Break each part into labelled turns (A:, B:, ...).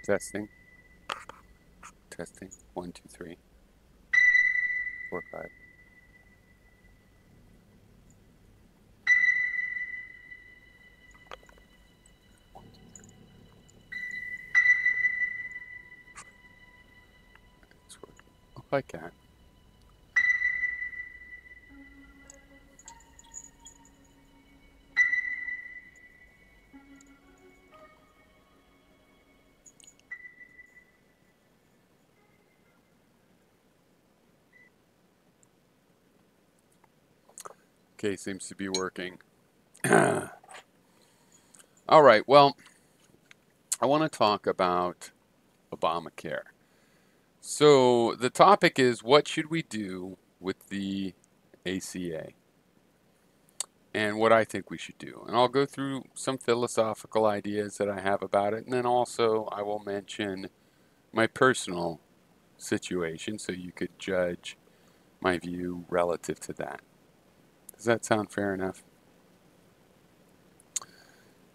A: Testing, testing. 1, 2, 3, 4, 5. It's working. Oh, I can. Okay, seems to be working. All right, well, I want to talk about Obamacare. So the topic is, what should we do with the ACA? And what I think we should do. And I'll go through some philosophical ideas that I have about it, and then also I will mention my personal situation so you could judge my view relative to that. Does that sound fair enough?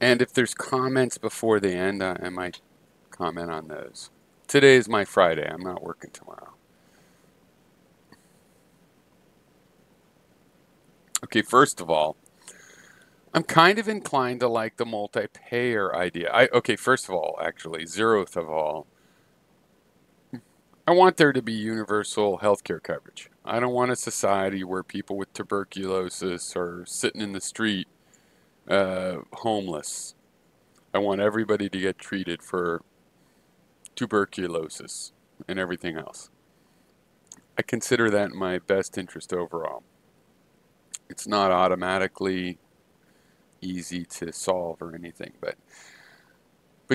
A: And if there's comments before the end, I might comment on those. Today is my Friday. I'm not working tomorrow. Okay, first of all, I'm kind of inclined to like the multi-payer idea. Okay, first of all, actually, zeroth of all, I want there to be universal healthcare coverage. I don't want a society where people with tuberculosis are sitting in the street, homeless. I want everybody to get treated for tuberculosis and everything else. I consider that in my best interest overall. It's not automatically easy to solve or anything, but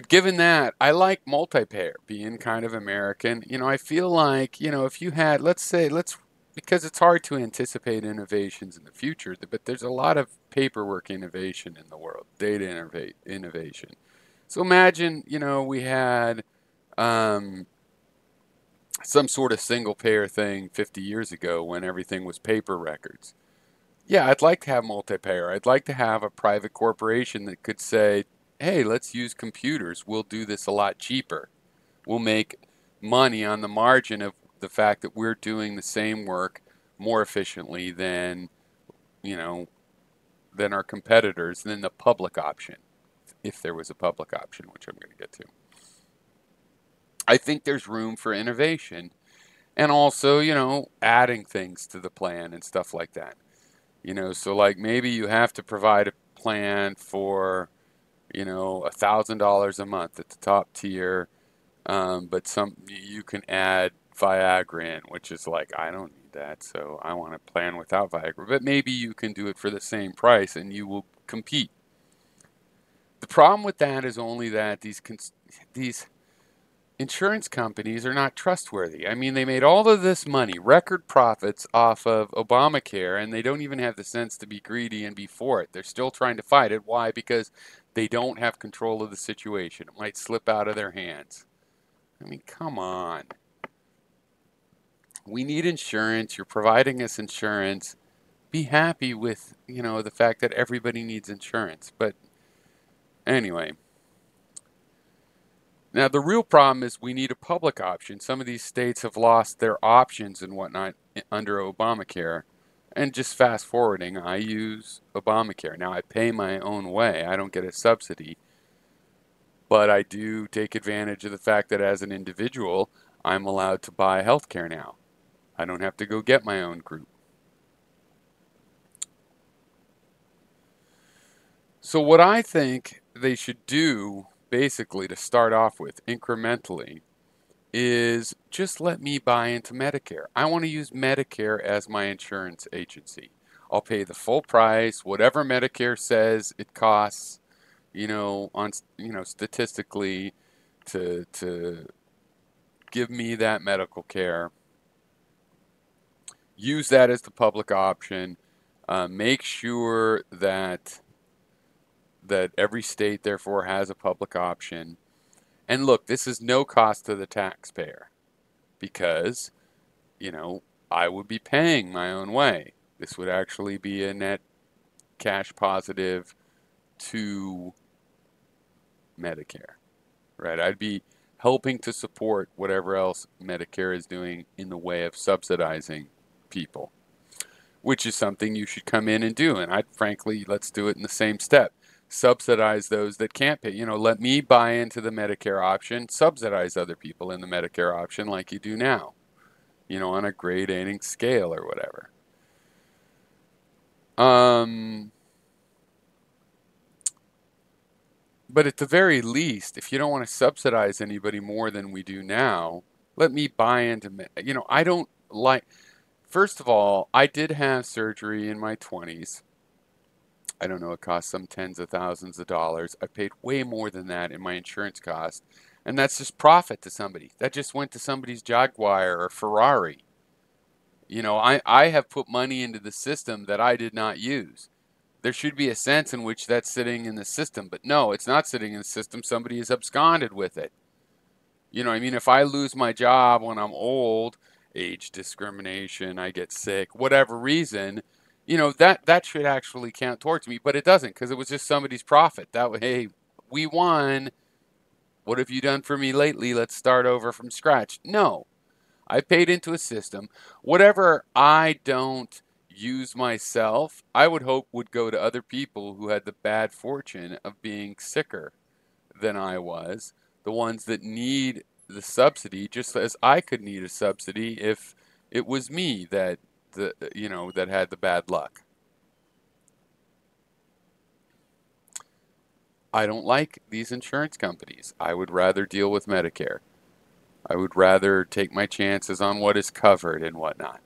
A: given that, I like multi-payer, being kind of American. I feel like, if you had, because it's hard to anticipate innovations in the future, but there's a lot of paperwork innovation in the world, data innovation. So imagine, we had um, some sort of single payer thing 50 years ago when everything was paper records. Yeah, I'd like to have multi-payer. I'd like to have a private corporation that could say, hey, let's use computers. We'll do this a lot cheaper. We'll make money on the margin of the fact that we're doing the same work more efficiently you know, than our competitors, than the public option, if there was a public option, which I'm going to get to. I think there's room for innovation and also, adding things to the plan and stuff like that. So like maybe you have to provide a plan for, $1,000 a month at the top tier, but you can add Viagra in, which is like, I don't need that, so I want a plan without Viagra. But maybe you can do it for the same price and you will compete. The problem with that is only that these insurance companies are not trustworthy. I mean, they made all of this money, record profits off of Obamacare, and they don't even have the sense to be greedy and be for it. They're still trying to fight it. Why? Because they don't have control of the situation. It might slip out of their hands. I mean, come on. We need insurance. You're providing us insurance. Be happy with, the fact that everybody needs insurance. But anyway, now, the real problem is we need a public option. Some of these states have lost their options and whatnot under Obamacare. And just fast forwarding, I use Obamacare. Now, I pay my own way. I don't get a subsidy. But I do take advantage of the fact that as an individual, I'm allowed to buy health care now. I don't have to go get my own group. So what I think they should do, basically, to start off with, incrementally, is just let me buy into Medicare. I want to use Medicare as my insurance agency. I'll pay the full price, whatever Medicare says it costs, statistically to give me that medical care. Use that as the public option. Make sure that every state therefore has a public option. And look, this is no cost to the taxpayer because, I would be paying my own way. This would actually be a net cash positive to Medicare, right? I'd be helping to support whatever else Medicare is doing in the way of subsidizing people, which is something you should come in and do. And I'd frankly, let's do it in the same step. Subsidize those that can't pay. Let me buy into the Medicare option, subsidize other people in the Medicare option like you do now, on a gradating scale or whatever. But at the very least, if you don't want to subsidize anybody more than we do now, let me buy into, I don't like, first of all, I did have surgery in my 20s. I don't know, it cost some tens of thousands of dollars. I paid way more than that in my insurance cost. And that's just profit to somebody. That just went to somebody's Jaguar or Ferrari. I have put money into the system that I did not use. There should be a sense in which that's sitting in the system, but no, it's not sitting in the system. Somebody has absconded with it. If I lose my job when I'm old, age discrimination, I get sick, whatever reason, that should actually count towards me, but it doesn't because it was just somebody's profit. That way, hey, we won. What have you done for me lately? Let's start over from scratch. No, I paid into a system. Whatever I don't use myself, I would hope would go to other people who had the bad fortune of being sicker than I was, the ones that need the subsidy, just as I could need a subsidy if it was me that that had the bad luck. I don't like these insurance companies. I would rather deal with Medicare. I would rather take my chances on what is covered and whatnot.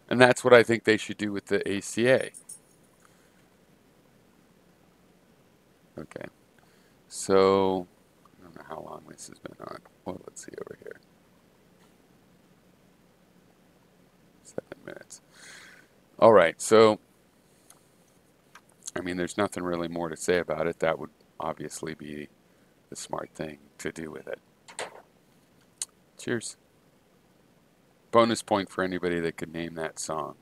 A: And that's what I think they should do with the ACA. Okay. So, I don't know how long this has been on. Well, let's see over here. 7 minutes. All right. So, there's nothing really more to say about it. That would obviously be the smart thing to do with it. Cheers. Bonus point for anybody that could name that song.